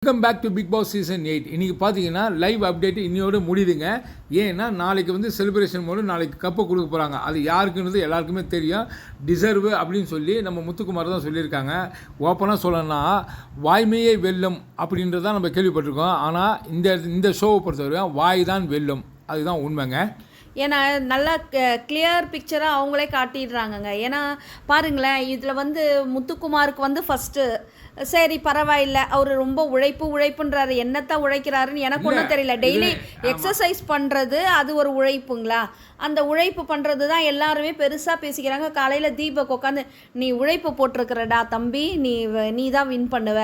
Welcome back to Bigg Boss season 8. இன்றைக்கி பார்த்தீங்கன்னா live update இன்னையோடு முடியுதுங்க. ஏன்னா நாளைக்கு வந்து செலிப்ரேஷன் போது நாளைக்கு கப்பை கொடுக்க போகிறாங்க. அது யாருக்குன்றது எல்லாருக்குமே தெரியும். டிசர்வ் அப்படின்னு சொல்லி நம்ம முத்துக்குமார் தான் சொல்லியிருக்காங்க. ஓப்பனாக சொல்லணும்னா வாய்மையே வெல்லும் அப்படின்றதான் நம்ம கேள்விப்பட்டிருக்கோம். ஆனால் இந்த ஷோவை பொறுத்தவரைக்கும் வாய் தான் வெல்லும், அதுதான் உண்மைங்க. ஏன்னா நல்லா கிளியர் பிக்சராக அவங்களே காட்டிடுறாங்கங்க. ஏன்னா பாருங்களேன், இதில் வந்து முத்துக்குமாருக்கு வந்து ஃபஸ்ட்டு சரி பரவாயில்ல, அவர் ரொம்ப உழைப்புன்றாரு. என்னத்தான் உழைக்கிறாருன்னு எனக்கு ஒன்றும் தெரியல. டெய்லி எக்ஸசைஸ் பண்ணுறது அது ஒரு உழைப்புங்களா? அந்த உழைப்பு பண்ணுறது தான் எல்லாருமே பெருசாக பேசிக்கிறாங்க. காலையில் தீபக் உட்காந்து நீ உழைப்பு போட்டிருக்கிறடா தம்பி, நீ தான் வின் பண்ணுவ.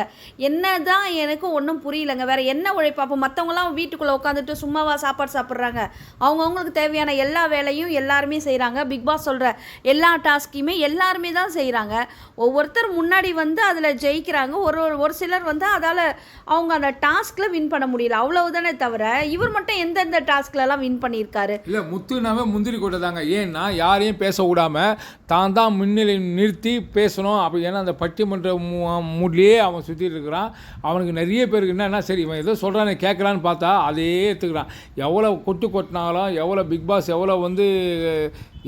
என்ன தான் எனக்கு ஒன்றும் புரியலைங்க. வேறு என்ன உழைப்பு? அப்போ மற்றவங்களாம் வீட்டுக்குள்ளே உட்காந்துட்டு சும்மாவா சாப்பாடு சாப்பிட்றாங்க? அவங்கவுங்களுக்கு தேவையான எல்லா வேலையும் எல்லாருமே செய்கிறாங்க. பிக் பாஸ் சொல்கிற எல்லா டாஸ்க்கையுமே எல்லாருமே தான் செய்கிறாங்க. ஒவ்வொருத்தர் முன்னாடி வந்து அதில் ஜெயிக்கிறாங்க. ஒரு சிலர் வந்து அதால் அவங்க அந்த டாஸ்கில் வின் பண்ண முடியல, அவ்வளவுதானே தவிர இவர் மட்டும் எந்தெந்த டாஸ்க்லலாம் வின் பண்ணியிருக்காரு? இல்லை, முத்துனாவே முந்திரி கொட்டதாங்க. ஏன்னா யாரையும் பேச விடாமல் தான் தான் முன்னிலை நிறுத்தி பேசணும். அப்படி ஏன்னா அந்த பட்டிமன்ற மூட்லேயே அவன் சுற்றிட்டு இருக்கிறான். அவனுக்கு நிறைய பேருக்கு என்னன்னா சரி இவன் ஏதோ சொல்கிறானே கேட்கலான்னு பார்த்தா அதே எடுத்துக்கிறான். எவ்வளோ கொட்டினாலும் எவ்வளோ பிக் பாஸ் எவ்வளோ வந்து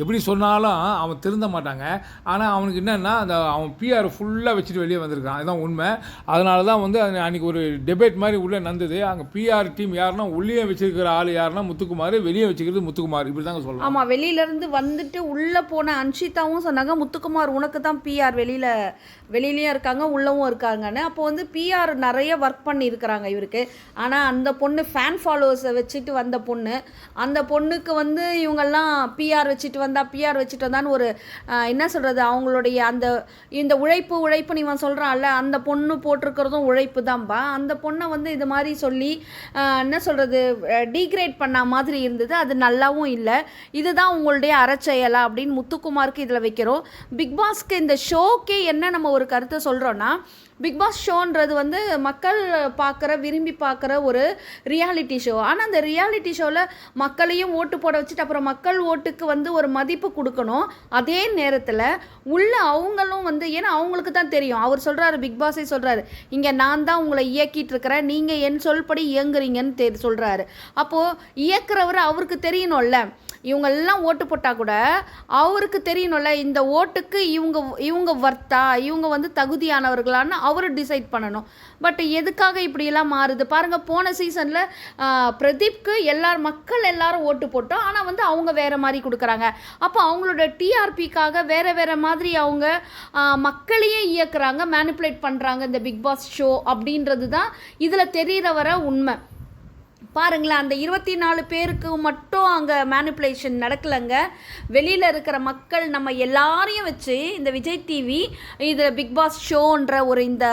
எப்படி சொன்னாலும் அவன் திருந்த மாட்டாங்க. ஆனால் அவனுக்கு என்னென்னா அந்த அவன் பிஆர் ஃபுல்லாக வச்சுட்டு வெளியே வந்திருக்கான். அதுதான் உண்மை. அதனால தான் வந்து அன்றைக்கி ஒரு டிபேட் மாதிரி உள்ளே நடந்தது. அங்கே பிஆர் டீம் யாருன்னா உள்ளே வச்சுருக்கிற ஆள் யாருன்னா முத்துக்குமார், வெளியே வச்சுக்கிறது முத்துக்குமார், இப்படி தாங்க சொல்லலாம். ஆமாம், வெளியிலேருந்து வந்துட்டு உள்ளே போன அன்ஷிதாவும் சொன்னாங்க முத்துக்குமார் உனக்கு தான் பிஆர் வெளியிலையும் இருக்காங்க உள்ளவும் இருக்காங்கன்னு. அப்போ வந்து பிஆர் நிறைய ஒர்க் பண்ணியிருக்கிறாங்க இவருக்கு. ஆனால் அந்த பொண்ணு ஃபேன் ஃபாலோவர்ஸை வச்சுட்டு வந்த பொண்ணு, அந்த பொண்ணுக்கு வந்து இவங்கெல்லாம் பிஆர் வச்சுட்டு வந்தான்னு ஒரு என்ன சொல்கிறது, அவங்களுடைய இந்த உழைப்பு இவன் சொல்கிறான்ல, அந்த பொண்ணு போட்டிருக்கிறதும் உழைப்பு தான்பா. அந்த பொண்ணை வந்து இது மாதிரி சொல்லி என்ன சொல்கிறது டீக்ரேட் பண்ண மாதிரி இருந்தது. அது நல்லாவும் இல்லை. இதுதான் உங்களுடைய அறச்செயலா அப்படின்னு முத்துக்குமாருக்கு இதில் வைக்கிறோம். பிக் பாஸ்க்கு இந்த ஷோக்கே என்ன நம்ம ஒரு கருத்தை சொல்கிறோன்னா, பிக் பாஸ் ஷோன்றது வந்து மக்கள் விரும்பி பார்க்குற ஒரு ரியாலிட்டி ஷோ. ஆனால் அந்த ரியாலிட்டி ஷோவில் மக்களையும் ஓட்டு போட வச்சுட்டு அப்புறம் மக்கள் ஓட்டுக்கு வந்து ஒரு மதிப்பு கொடுக்கணும். அதே நேரத்தில் உள்ள அவங்களும் வந்து ஏன்னா அவங்களுக்கு தான் தெரியும். அவர் சொல்கிறாரு, பிக் பாஸே சொல்கிறாரு, இங்கே நான் தான் உங்களை இயக்கிட்டு இருக்கிறேன், நீங்கள் என் சொல்படி இயங்குறீங்கன்னு சொல்கிறாரு. அப்போது இயக்குறவர் அவருக்கு தெரியணும்ல. இவங்கெல்லாம் ஓட்டு போட்டால் கூட அவருக்கு தெரியணும்ல இந்த ஓட்டுக்கு இவங்க வர்த்தா, இவங்க வந்து தகுதியானவர்களான்னு அவர் டிசைட் பண்ணணும். பட் எதுக்காக இப்படியெல்லாம் மாறுது பாருங்கள். போன சீசனில் பிரதீப்க்கு மக்கள் எல்லாரும் ஓட்டு போட்டோம். ஆனால் வந்து அவங்க வேறு மாதிரி கொடுக்குறாங்க. அப்போ அவங்களோட டிஆர்பிக்காக வேறு மாதிரி அவங்க மக்களையே இயக்குறாங்க, மேனிப்புலேட் பண்ணுறாங்க இந்த பிக் பாஸ் ஷோ அப்படின்றது தான் இதில் தெரிகிற வர உண்மை. பாருங்களேன், அந்த 24 பேருக்கு மட்டும் அங்கே மேனிப்புலேஷன் நடக்கலைங்க. வெளியில் இருக்கிற மக்கள் நம்ம எல்லாரையும் வச்சு இந்த விஜய் டிவி இதில் பிக் பாஸ் ஷோன்ற ஒரு இந்த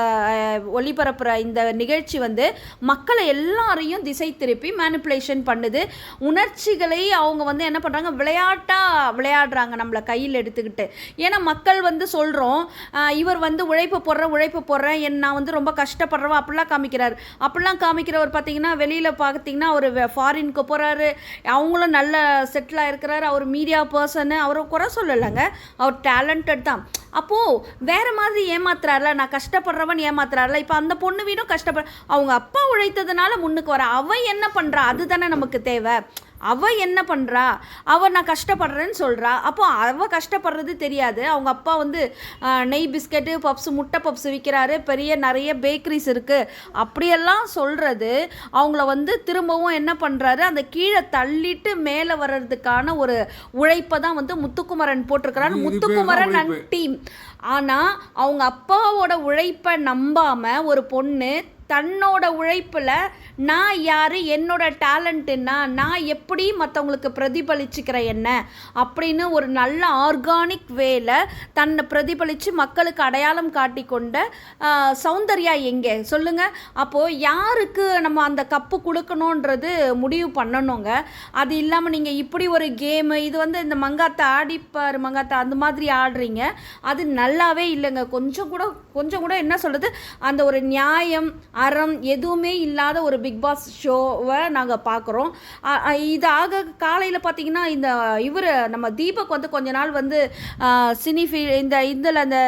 ஒளிபரப்புகிற இந்த நிகழ்ச்சி வந்து மக்களை எல்லாரையும் திசை திருப்பி மேனிப்புலேஷன் பண்ணுது. உணர்ச்சிகளை அவங்க வந்து என்ன பண்ணுறாங்க, விளையாடுறாங்க நம்மளை கையில் எடுத்துக்கிட்டு. ஏன்னா மக்கள் வந்து சொல்கிறோம், இவர் வந்து உழைப்பு போடுறேன் நான் வந்து ரொம்ப கஷ்டப்படுறவா அப்படிலாம் காமிக்கிறவர் பார்த்தீங்கன்னா வெளியில் பார்த்தீங்கன்னா அவர் ஃபாரினுக்கு போகிறாரு, அவங்களும் நல்ல செட்டிலாக இருக்கிறாரு, அவர் மீடியா பர்சனு, அவரை குறை சொல்லலைங்க, அவர் டேலண்டட் தான். அப்போது வேறு மாதிரி ஏமாத்துறாருல, நான் கஷ்டப்படுறவன் ஏமாத்துறாருல. இப்போ அந்த பொண்ணு வீடும் அவங்க அப்பா உழைத்ததுனால முன்னுக்கு வர அவன் என்ன பண்ணுறா, அதுதானே நமக்கு தேவை. அவள் என்ன பண்ணுறா, நான் கஷ்டப்படுறேன்னு சொல்கிறா. அப்போ அவள் கஷ்டப்படுறது தெரியாது. அவங்க அப்பா வந்து நெய் பிஸ்கெட்டு பப்ஸு முட்டை பப்ஸு விற்கிறாரு, நிறைய பேக்கரிஸ் இருக்குது அப்படியெல்லாம் சொல்கிறது. அவங்கள வந்து திரும்பவும் என்ன பண்ணுறாரு, அந்த கீழே தள்ளிட்டு மேலே வர்றதுக்கான ஒரு உழைப்பை தான் வந்து முத்துக்குமரன் போட்டிருக்கிறாரு. Muthukumaran and team. ஆனால் அவங்க அப்பாவோட உழைப்பை நம்பாமல் ஒரு பொண்ணு தன்னோட உழைப்பில் நான் யார், என்னோட டேலண்ட்டுன்னா நான் எப்படி மற்றவங்களுக்கு பிரதிபலிச்சுக்கிறேன் என்ன அப்படின்னு ஒரு நல்ல ஆர்கானிக் வேல தன்னை பிரதிபலித்து மக்களுக்கு அடையாளம் காட்டி கொண்ட சௌந்தர்யா எங்கே சொல்லுங்கள். அப்போது யாருக்கு நம்ம அந்த கப்பு கொடுக்கணுன்றது முடிவு பண்ணணுங்க. அது இல்லாமல் நீங்கள் இப்படி ஒரு கேமு இது வந்து இந்த மங்காத்தா ஆடிப்பார் மங்காத்தா அந்த மாதிரி ஆடுறீங்க, அது நல்லாவே இல்லைங்க. கொஞ்சம் கூட என்ன சொல்கிறது, அந்த ஒரு நியாயம் அறம் எதுவுமே இல்லாத ஒரு பிக் பாஸ் ஷோவை நாங்கள் பார்க்குறோம். இதாக காலையில் பார்த்தீங்கன்னா நம்ம தீபக் வந்து கொஞ்ச நாள் வந்து சினி இந்த இதில் அந்த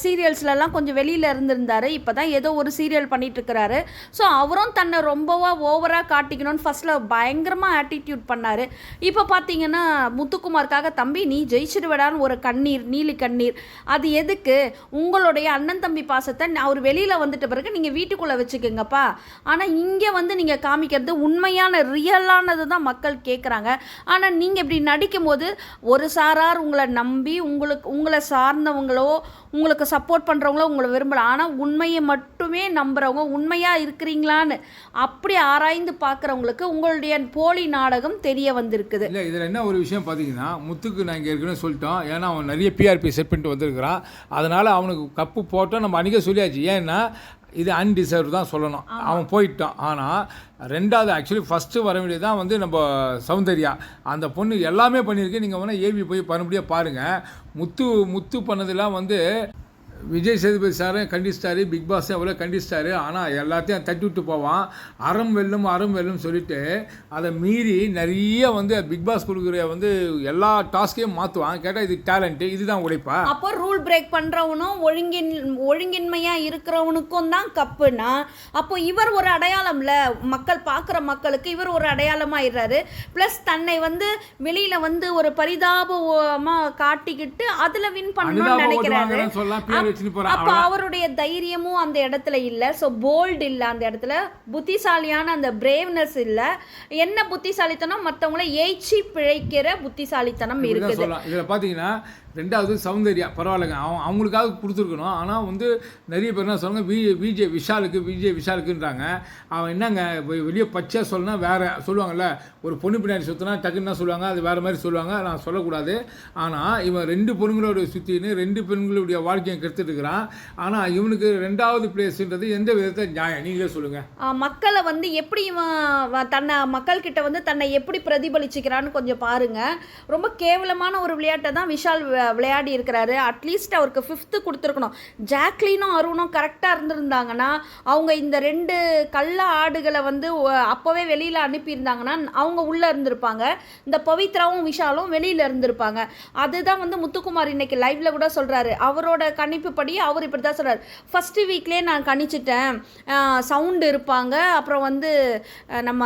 சீரியல்ஸ்லலாம் கொஞ்சம் வெளியில் இருந்திருந்தார். இப்போ தான் ஏதோ ஒரு சீரியல் பண்ணிகிட்ருக்கிறாரு. ஸோ அவரும் தன்னை ரொம்பவா ஓவராக காட்டிக்கணும்னு ஃபஸ்ட்டில் பயங்கரமாக ஆட்டிடியூட் பண்ணார். இப்போ பார்த்தீங்கன்னா முத்துக்குமாருக்காக தம்பி நீ ஜெயிச்சிடுவிடான்னு ஒரு கண்ணீர், நீலி கண்ணீர். அது எதுக்கு? உங்களுடைய அண்ணன் தம்பி பாசத்தை அவர் வெளியில் வந்துட்ட பிறகு நீங்கள் வீட்டுக்குள்ளே வச்சுக்கோங்கப்பா. ஆனால் இங்கே வந்து நீங்கள் காமிக்கிறது உண்மையான ரியலானது தான் மக்கள் கேட்குறாங்க. ஆனால் நீங்கள் இப்படி நடிக்கும் போது ஒரு சாரார் உங்களை நம்பி உங்களை சார்ந்தவங்களோ உங்களுக்கு சப்போர்ட் பண்ணுறவங்களோ உங்களை விரும்பலாம். ஆனால் உண்மையை மட்டுமே நம்புகிறவங்க உண்மையாக இருக்கிறீங்களான்னு அப்படி ஆராய்ந்து பார்க்குறவங்களுக்கு உங்களுடைய போலி நாடகம் தெரிய வந்திருக்குது. இல்லை இதில் என்ன ஒரு விஷயம் பார்த்தீங்கன்னா, முத்துக்கு நான் இங்கே ஏற்கனவே சொல்லிட்டோம். ஏன்னா அவன் நிறைய பிஆர்பி செட் பண்ணிட்டு வந்திருக்கிறான். அதனால் அவனுக்கு கப்பு போட்டோம் நம்ம அன்றைக்கே சொல்லியாச்சு. ஏன்னா இது அன்டிசர்வ் தான் சொல்லணும். அவன் போயிட்டான். ஆனால் ரெண்டாவது ஆக்சுவலி ஃபஸ்ட்டு வர வேண்டியது தான் வந்து நம்ம சௌந்தர்யா. அந்த பொண்ணு எல்லாமே பண்ணியிருக்கு. நீங்கள் வேணால் ஏவி போய் மறுபடியும் பாருங்கள். முத்து பண்ணதெல்லாம் வந்து விஜய் சேதுபதி சாரும் கண்டிச்சிட்டாரு, பிக் பாஸும் எவ்வளோ கண்டிச்சிட்டாரு. ஆனால் எல்லாத்தையும் தட்டி விட்டு போவான். அறம் வெல்லும் சொல்லிட்டு அதை மீறி நிறைய வந்து பிக் பாஸ் கொடுக்குற வந்து எல்லா டாஸ்கையும் மாற்றுவான். கேட்டால் இது டேலண்ட்டு, இதுதான் உழைப்பா. அப்போ ரூல் பிரேக் பண்ணுறவனும் ஒழுங்கின்மையாக இருக்கிறவனுக்கும் தான் கப்புனா, அப்போ இவர் ஒரு அடையாளம்ல, மக்கள் பார்க்குற மக்களுக்கு இவர் ஒரு அடையாளமாயிடுறாரு. ப்ளஸ் தன்னை வந்து வெளியில் வந்து ஒரு பரிதாபமாக காட்டிக்கிட்டு அதில் வின் பண்ணணும்னு நினைக்கிறாரு. அப்ப அவருடைய தைரியமும் அந்த இடத்துல இல்ல. சோ போல்ட் இல்ல அந்த இடத்துல, புத்திசாலியான அந்த பிரேவ்னஸ் இல்ல. என்ன புத்திசாலித்தனம்? மற்றவங்களை ஏய்ச்சி பிழைக்கிற புத்திசாலித்தனம் இருக்குது. இதுல பாத்தீங்கன்னா ரெண்டாவது சௌந்தர்யா பரவாயில்லைங்க, அவங்களுக்காக கொடுத்துருக்கணும். ஆனால் வந்து நிறைய பேர் என்ன சொல்லுவாங்க, விஜய் விஷாலுக்குன்றாங்க. அவன் என்னங்க வெளியே பச்சையாக சொல்லனா வேறு சொல்லுவாங்கல்ல, ஒரு பொண்ணு பின்னாடி சுற்றினா டக்குன்னு சொல்லுவாங்க, அது வேறு மாதிரி சொல்லுவாங்க. நான் சொல்லக்கூடாது. ஆனால் இவன் 2 பொண்ணுங்களோட சுற்றின்னு 2 பெண்களுடைய வாழ்க்கையை கெடுத்துட்டு இருக்கிறான். ஆனால் இவனுக்கு 2வது பிளேஸ்ன்றது எந்த விதத்தை நியாயம்? நீங்களே சொல்லுங்கள். மக்களை வந்து எப்படி இவன் தன்னை மக்கள்கிட்ட வந்து தன்னை எப்படி பிரதிபலிச்சுக்கிறான்னு கொஞ்சம் பாருங்கள். ரொம்ப கேவலமான ஒரு விளையாட்டை தான் விஷால் விளையாடி இருக்கிறாரு. அட்லீஸ்ட் அவருக்கு 5th கொடுத்துருக்கணும். ஜாக்லினும் அருணும் கரெக்டாக இருந்திருந்தாங்கன்னா, அவங்க இந்த 2 கள்ள ஆடுகளை வந்து அப்போவே வெளியில் அனுப்பியிருந்தாங்கன்னா அவங்க உள்ளே இருந்திருப்பாங்க. இந்த பவித்ராவும் விஷாலும் வெளியில் இருந்திருப்பாங்க. அதுதான் வந்து முத்துக்குமார் இன்னைக்கு லைவ்ல கூட சொல்கிறாரு. அவரோட கணிப்பு படி அவர் இப்படி தான் சொல்கிறார். ஃபஸ்ட்டு வீக்லேயே நான் கணிச்சிட்டேன், சவுண்டு இருப்பாங்க, அப்புறம் வந்து நம்ம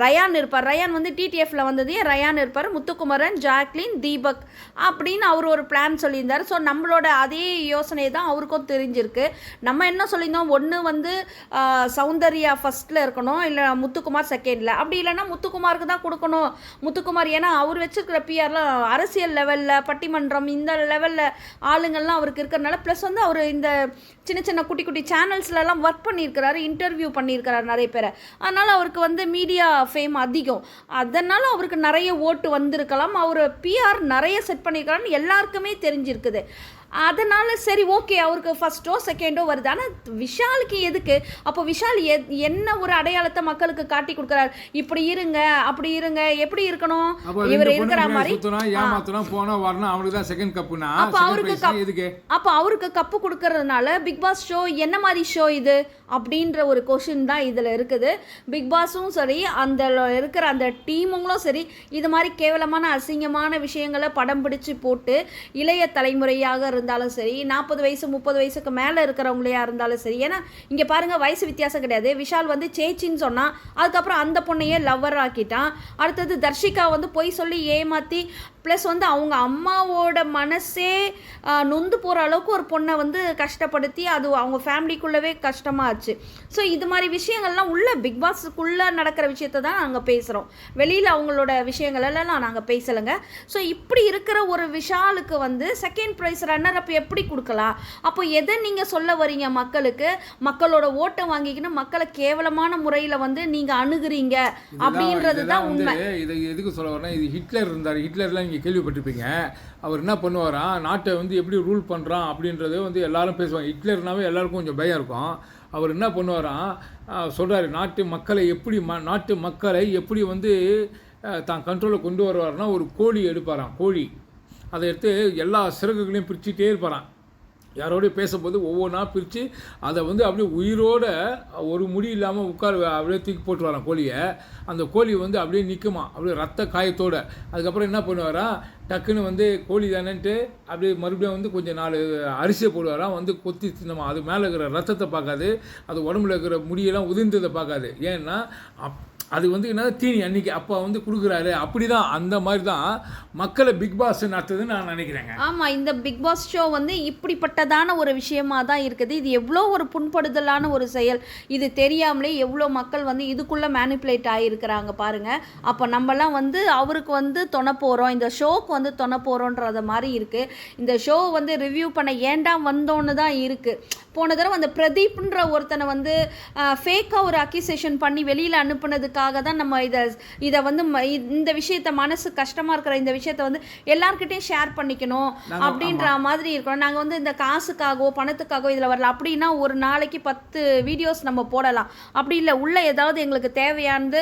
ரயான் இருப்பார். ரயான் வந்து டிடிஎஃப்ல வந்ததே ரயான் இருப்பார், முத்துக்குமரன், ஜாக்லின், தீபக் அப்படின்னு அவர் ஒரு பிளான் சொல்லியிருந்தார். ஸோ நம்மளோட அதே யோசனை தான் அவருக்கும் தெரிஞ்சிருக்கு. நம்ம என்ன சொல்லியிருந்தோம், ஒன்று வந்து சௌந்தர்யா ஃபஸ்ட்டில் இருக்கணும், இல்லை முத்துக்குமார் செகண்டில். அப்படி இல்லைன்னா முத்துக்குமாருக்கு தான் கொடுக்கணும். முத்துக்குமார் ஏன்னா அவர் வச்சுருக்கிற பிஆர்லாம் அரசியல் லெவலில், பட்டிமன்றம் இந்த லெவலில் ஆளுங்கள்லாம் அவருக்கு இருக்கிறனால, ப்ளஸ் வந்து அவர் இந்த சின்ன சின்ன குட்டி குட்டி சேனல்ஸ்லலாம் ஒர்க் பண்ணியிருக்கிறாரு, இன்டர்வியூ பண்ணியிருக்கிறாரு நிறைய பேரை. அதனால் அவருக்கு வந்து மீடியா ஃபேம் அதிகம். அதனால் அவருக்கு நிறைய ஓட்டு வந்திருக்கலாம். அவர் பிஆர் நிறைய செட் பண்ணியிருக்காருன்னு எல்லாருக்குமே தெரிஞ்சிருக்குது. அதனால் சரி ஓகே, அவருக்கு ஃபஸ்ட்டோ செகண்டோ வருது. ஆனால் விஷாலுக்கு எதுக்கு? அப்போ விஷால் என்ன ஒரு அடையாளத்தை மக்களுக்கு காட்டி கொடுக்குறாரு? இப்படி இருங்க, அப்படி இருங்க, எப்படி இருக்கணும் இவர் இருக்கிற மாதிரி. அப்போ அவருக்கு கப்பு கொடுக்கறதுனால பிக் பாஸ் ஷோ என்ன மாதிரி ஷோ இது அப்படின்ற ஒரு கொஷின் தான் இதில் இருக்குது. பிக் பாஸும் சரி, அந்த இருக்கிற அந்த டீமுங்களும் சரி, இது மாதிரி கேவலமான அசிங்கமான விஷயங்களை படம் பிடிச்சு போட்டு இளைய தலைமுறையாக இருந்தாலும் சரி, 40 வயசு 30 வயசுக்கு மேலே இருக்கிறவங்களையா இருந்தாலும் சரி. ஏன்னா இங்கே பாருங்கள், வயசு வித்தியாசம் கிடையாது. விஷால் வந்து சேச்சின்னு சொன்னான், அதுக்கப்புறம் அந்த பொண்ணையே லவ்வர் ஆக்கிட்டான். அடுத்தது தர்ஷிகா வந்து பொய் சொல்லி ஏமாற்றி, ப்ளஸ் வந்து அவங்க அம்மாவோட மனசே நொந்து போகிற அளவுக்கு ஒரு பொண்ணை வந்து கஷ்டப்படுத்தி, அது அவங்க ஃபேமிலிக்குள்ளவே கஷ்டமாச்சு. ஸோ இது மாதிரி விஷயங்கள்லாம் உள்ள பிக் பாஸுக்குள்ளே நடக்கிற விஷயத்தை தான் நாங்கள் பேசுகிறோம். வெளியில் அவங்களோட விஷயங்களெல்லாம் நாங்கள் பேசலைங்க. ஸோ இப்படி இருக்கிற ஒரு விஷாலுக்கு வந்து செகண்ட் ப்ரைஸ் ரன்னர் அப் எப்படி கொடுக்கலாம்? அப்போ எதை நீங்கள் சொல்ல வரீங்க மக்களுக்கு? மக்களோட ஓட்டை வாங்கிக்கின்னு மக்களை கேவலமான முறையில் வந்து நீங்கள் அணுகுறீங்க அப்படின்றது தான் உண்மை. இதை எதுக்கு சொல்ல வரேன்னா, இது ஹிட்லர் இருந்தார். ஹிட்லர்லாம் நீங்கள் கேள்விப்பட்டிருப்பீங்க. அவர் என்ன பண்ணுவாராம், நாட்டை வந்து எப்படி ரூல் பண்ணுறான் அப்படின்றத வந்து எல்லாரும் பேசுவாங்க. ஹிட்லர்னாவே எல்லாருக்கும் கொஞ்சம் பயம் இருக்கும். அவர் என்ன பண்ணுவாராம், சொல்கிறாரு, நாட்டு மக்களை எப்படி வந்து தான் கண்ட்ரோலில் கொண்டு வருவார்னா, ஒரு கோழி எடுப்பாராம். கோழி அதை எடுத்து எல்லா சிறகுகளையும் பிரிச்சுட்டே இருப்பாராம். யாரோடய பேசும்போது ஒவ்வொன்றா பிரித்து அதை வந்து அப்படியே உயிரோட ஒரு முடி இல்லாமல் அப்படியே தூக்கி போட்டு வரான் கோழியை. அந்த கோழி வந்து அப்படியே நிற்குமா, அப்படியே ரத்த காயத்தோடு. அதுக்கப்புறம் என்ன பண்ணுவாரா, டக்குன்னு வந்து கோழி தானேன்ட்டு அப்படியே மறுபடியும் வந்து கொஞ்சம் 4 அரிசியை போடுவாராம், வந்து கொத்தி தின்னமா. அது மேலே இருக்கிற ரத்தத்தை பார்க்காது, அது உடம்புல இருக்கிற முடியெல்லாம் உதிர்ந்ததை பார்க்காது. ஏன்னா அது வந்து என்ன தீனி அன்றைக்கி அப்போ வந்து கொடுக்குறாரு. அப்படி தான் அந்த மாதிரி தான் மக்களை பிக் பாஸ் நடத்துதுன்னு நான் நினைக்கிறேங்க. ஆமாம், இந்த பிக் பாஸ் ஷோ வந்து இப்படிப்பட்டதான ஒரு விஷயமா தான் இருக்குது. இது எவ்வளோ ஒரு புண்படுதலான ஒரு செயல். இது தெரியாமலே எவ்வளோ மக்கள் வந்து இதுக்குள்ளே மேனிப்புலேட் ஆகியிருக்கிறாங்க பாருங்கள். அப்போ நம்மலாம் வந்து அவருக்கு வந்து தொண போகிறோம், இந்த ஷோக்கு வந்து தொண போகிறோன்றத மாதிரி இருக்குது. இந்த ஷோ வந்து ரிவ்யூ பண்ண ஏண்டா வந்தோன்னு தான் இருக்குது. போன தடவை அந்த பிரதீப்ன்ற ஒருத்தனை வந்து ஃபேக்காக ஒரு அக்யூசேஷன் பண்ணி வெளியில் அனுப்புனதுக்காக தான் நம்ம இதை வந்து இந்த விஷயத்த மனசு கஷ்டமாக இருக்கிற இந்த விஷயத்த வந்து எல்லார்கிட்டையும் ஷேர் பண்ணிக்கணும் அப்படின்ற மாதிரி இருக்கணும். நாங்கள் வந்து இந்த காசுக்காகவோ பணத்துக்காகவோ இதில் வரல. அப்படின்னா ஒரு நாளைக்கு 10 வீடியோஸ் நம்ம போடலாம். அப்படி இல்லை, உள்ள ஏதாவது எங்களுக்கு தேவையானது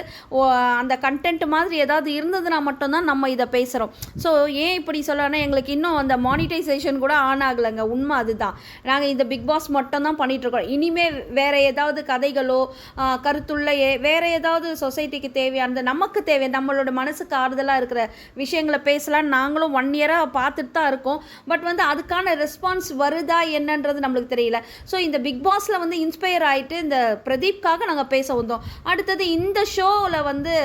அந்த கண்டென்ட் மாதிரி ஏதாவது இருந்ததுன்னா மட்டும்தான் நம்ம இதை பேசுகிறோம். ஸோ ஏன் இப்படி சொல்லணும்னா, எங்களுக்கு இன்னும் அந்த மானிட்டைசேஷன் கூட ஆன் ஆகலைங்க. உண்மை அதுதான். நாங்கள் இந்த பிக் பாஸ் மட்டும் தான் பண்ணிட்டு இருக்கோம். இனிமேல் வேற ஏதாவது கதைகளோ கருத்துள்ள வேற ஏதாவது சொசைட்டிக்கு தேவையானது, நமக்கு தேவை, நம்மளோட மனசுக்கு ஆறுதலாக இருக்கிற விஷயங்களை பேசலாம். நாங்களும் 1 இயராக பார்த்துட்டு தான் இருக்கோம். பட் வந்து அதுக்கான ரெஸ்பான்ஸ் வருதா என்னன்றது நம்மளுக்கு தெரியல. ஸோ இந்த பிக் பாஸில் வந்து இன்ஸ்பயர் ஆகிட்டு இந்த பிரதீப்காக நாங்கள் பேச வந்தோம். அடுத்தது இந்த ஷோவில் வந்து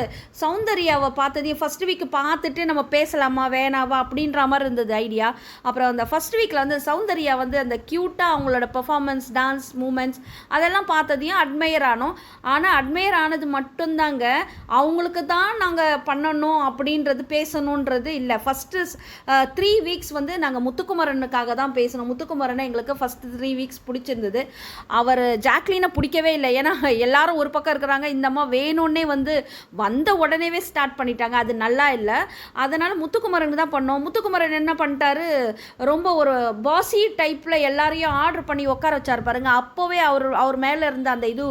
சௌந்தர்யாவை பார்த்ததையும் ஃபர்ஸ்ட் வீக் பார்த்துட்டு நம்ம பேசலாமா வேணாவா அப்படின்ற மாதிரி இருந்தது ஐடியா. அப்புறம் அந்த ஃபர்ஸ்ட் வீக்கில் வந்து சௌந்தர்யா வந்து அந்த க்யூட்டாக அவங்களோட பெர்ஃபார்மன்ஸ், டான்ஸ் மூமெண்ட்ஸ் அதெல்லாம் பார்த்ததையும் அட்மையர் ஆனோம். ஆனால் அட்மையர் ஆனது மட்டும்தாங்க, அவங்களுக்கு தான் நாங்கள் பண்ணணும் அப்படின்றது பேசணுன்றது இல்லை. ஃபஸ்ட்டு 3 வீக்ஸ் வந்து நாங்கள் முத்துக்குமரனுக்காக தான் பேசணும். முத்துக்குமரனை எங்களுக்கு ஃபஸ்ட்டு 3 வீக்ஸ் பிடிச்சிருந்தது. அவர் ஜாக்லினை பிடிக்கவே இல்லை. ஏன்னா எல்லாரும் ஒரு பக்கம் இருக்கிறாங்க, இந்த அம்மா வேணும்னே வந்து வந்த உடனேவே ஸ்டார்ட் பண்ணிட்டாங்க. அது நல்லா இல்லை. அதனால் முத்துக்குமரனுக்கு தான் பண்ணோம். முத்துக்குமரன் என்ன பண்ணிட்டாரு, ரொம்ப ஒரு பாசி டைப்பில் எல்லாரையும் ஆர்டர் பண்ணி உட்கார வச்சார் பாருங்க. அப்போவே அவர் மேலே இருந்த அந்த இது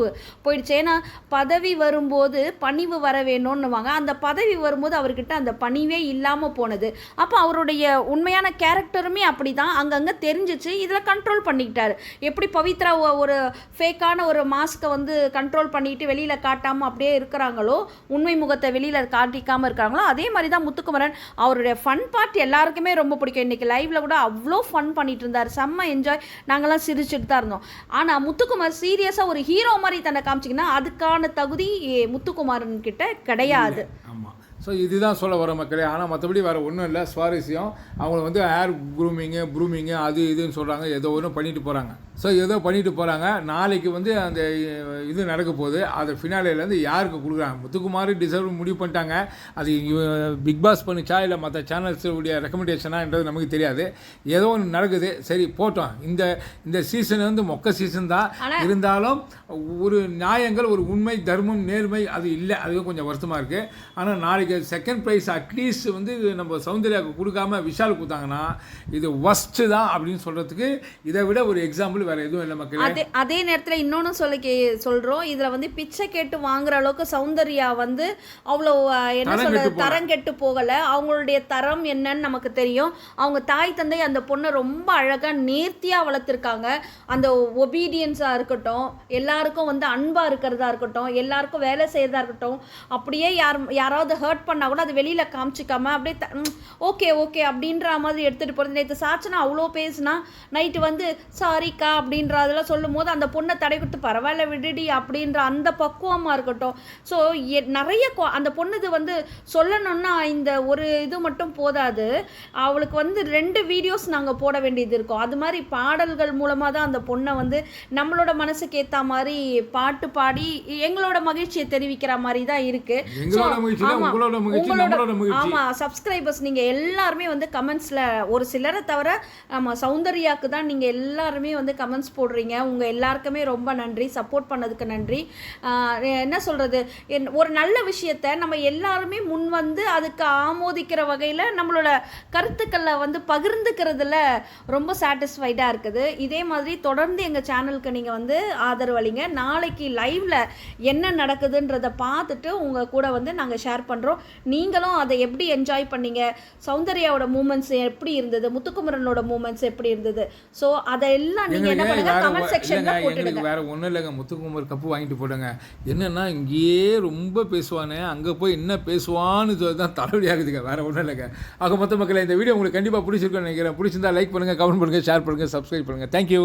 போயிடுச்சு. ஏன்னா பதவி வரும்போது பணிவு வர வேணும்னுவாங்க. அந்த பதவி வரும்போது அவர்கிட்ட அந்த பணிவே இல்லாமல் போனது. அப்போ அவருடைய உண்மையான கேரக்டருமே அப்படி தான் அங்கங்கே தெரிஞ்சிச்சு. இதில் கண்ட்ரோல் பண்ணிக்கிட்டாரு. எப்படி பவித்ரா ஒரு ஃபேக்கான ஒரு மாஸ்க்கை வந்து கண்ட்ரோல் பண்ணிட்டு வெளியில் காட்டாமல் அப்படியே இருக்கிறாங்களோ, உண்மை முகத்தை வெளியில் காட்டிக்காமல் இருக்கிறாங்களோ, அதே மாதிரி தான் முத்துக்குமரன். அவருடைய ஃபன் பார்ட் எல்லாருக்குமே ரொம்ப பிடிக்கும். இன்றைக்கி லைவில் கூட அவ்வளோ ஃபன் பண்ணிட்டு இருந்தார். செம்ம என்ஜாய். நாங்களாம் சிரிச்சுட்டு தான் இருந்தோம். ஆனால் முத்துக்குமார் சீரியஸாக ஒரு ஹீரோ மாதிரி தன்னை காமிச்சிங்கன்னா அதுக்கான தகுதி முத்துக்குமாரன் கிட்ட கிடையாது. ஆமாம். ஸோ இதுதான் சொல்ல வர மக்களே. ஆனால் மற்றபடி வேறு ஒன்றும் இல்லை. சுவாரஸ்யம் அவங்கள வந்து ஹேர் க்ரூமிங்கு அது இதுன்னு சொல்கிறாங்க. ஏதோ ஒன்று பண்ணிட்டு போகிறாங்க. ஸோ ஏதோ பண்ணிட்டு போகிறாங்க. நாளைக்கு வந்து அந்த இது நடக்க போகுது. அது ஃபினாலேருந்து யாருக்கு கொடுக்குறாங்க, முத்துக்குமார் டிசர்வ் முடிவு பண்ணிட்டாங்க. அது பிக் பாஸ் பண்ணிச்சா இல்லை மற்ற சேனல்ஸுடைய ரெக்கமெண்டேஷனான்றது நமக்கு தெரியாது. ஏதோ ஒன்று நடக்குது. சரி போட்டோம். இந்த சீசன் வந்து மொக்க சீசன் தான். இருந்தாலும் ஒரு நியாயங்கள், ஒரு உண்மை, தர்மம், நேர்மை அது இல்லை. அது கொஞ்சம் வருத்தமாக இருக்குது. ஆனால் நாளைக்கு செகண்ட் ப்ரைஸ் அட்லீஸ்ட் வந்து நம்ம சௌந்தர்யாவுக்கு கொடுக்காம விஷால் கொடுத்தாங்கன்னா இது ஒஸ்ட்டு தான் அப்படின்னு சொல்கிறதுக்கு இதை விட ஒரு எக்ஸாம்பிள் வேறு எதுவும் இல்லை மக்களே. அதே நேரத்தில் இன்னொன்று சொல்கிறோம். இதில் வந்து பிச்சை கேட்டு வாங்குற அளவுக்கு சௌந்தர்யா வந்து அவ்வளோ என்ன சொல்கிறது, தரம் கெட்டு போகலை. அவங்களுடைய தரம் என்னன்னு நமக்கு தெரியும். அவங்க தாய் தந்தை அந்த பொண்ணை ரொம்ப அழகாக நேர்த்தியாக வளர்த்துருக்காங்க. அந்த ஒபீடியன்ஸாக இருக்கட்டும், எல்லாருக்கும் வந்து அன்பாக இருக்கிறதா இருக்கட்டும், எல்லாருக்கும் வேலை செய்யறதா இருக்கட்டும், அப்படியே யாராவது ஹர்ட் பண்ணால் கூட அது வெளியில் காமிச்சிக்காம அப்படியே ஓகே அப்படின்ற மாதிரி எடுத்துகிட்டு போகிறது. நேற்று சாச்சனா அவ்வளோ பேசுனா, நைட்டு வந்து சாரிக்கா அப்படின்றதெல்லாம் சொல்லும் போது அந்த பொண்ணை தடை கொடுத்து பரவாயில்ல விடுடி அப்படின்ற அந்த பக்குவமாக இருக்கட்டும். ஸோ நிறைய அந்த பொண்ணுது வந்து சொல்லணும்னா இந்த ஒரு இது மட்டும் போதாது. அவளுக்கு வந்து 2 வீடியோஸ் நாங்கள் போட வேண்டியது இருக்கும். அது மாதிரி பாடல்கள் மூலமாக தான் அந்த பொண்ணை வந்து நம்மளோட மனசுக்கு ஏற்ற மாதிரி பாட்டு பாடி எங்களோட மகிழ்ச்சியை தெரிவிக்கிற மாதிரி தான் இருக்குது. ஆமாம், சப்ஸ்கிரைபர்ஸ் நீங்கள் எல்லாருமே வந்து கமெண்ட்ஸில் ஒரு சிலரை தவிர நம்ம சௌந்தர்யாவுக்கு தான் நீங்கள் எல்லாருமே வந்து கமெண்ட்ஸ் போடுறீங்க. உங்கள் எல்லாருக்குமே ரொம்ப நன்றி, சப்போர்ட் பண்ணதுக்கு நன்றி. என்ன சொல்கிறது, ஒரு நல்ல விஷயத்த நம்ம எல்லாருமே முன் வந்து அதுக்கு ஆமோதிக்கிற வகையில் நம்மளோட கருத்துக்களை வந்து பகிர்ந்துக்கிறதுல ரொம்ப சாட்டிஸ்ஃபைடாக இருக்குது. இதே மாதிரி தொடர்ந்து எங்கள் சேனலுக்கு நீங்கள் வந்து ஆதரவளிங்க. நாளைக்கு லைவில் என்ன நடக்குதுன்றதை பார்த்துட்டு உங்கள் கூட வந்து நாங்கள் ஷேர் பண்ணுறோம். நீங்களும் அதை எப்படி என்ஜாய் பண்ணீங்க, சௌந்தர்யாவோட மூமெண்ட்ஸ் எப்படி இருந்தது, முத்துக்குமரனோட மூமெண்ட்ஸ் எப்படி இருந்தது, ஸோ அதெல்லாம் நீங்கள் என்ன பண்ணுங்க கமெண்ட் செக்ஷனில் போட்டுடுங்க. வேற ஒன்றும் இல்லைங்க, முத்துக்குமர் கப்பு வாங்கிட்டு போடுங்க. என்னன்னா இங்கேயே ரொம்ப பேசுவானே, அங்கே போய் என்ன பேசுவான்னு சொல்லி தான் தலைவலி ஆகுதுங்க, வேற ஒன்றும் இல்லைங்க. ஆக மொத்த மக்களை இந்த வீடியோ உங்களுக்கு கண்டிப்பாக பிடிச்சிருக்குன்னு நினைக்கிறேன். பிடிச்சிருந்தா லைக் பண்ணுங்கள், கமெண்ட் பண்ணுங்கள், ஷேர் பண்ணுங்கள், சப்ஸ்கிரைப் பண்ணுங்கள். தேங்க்யூ.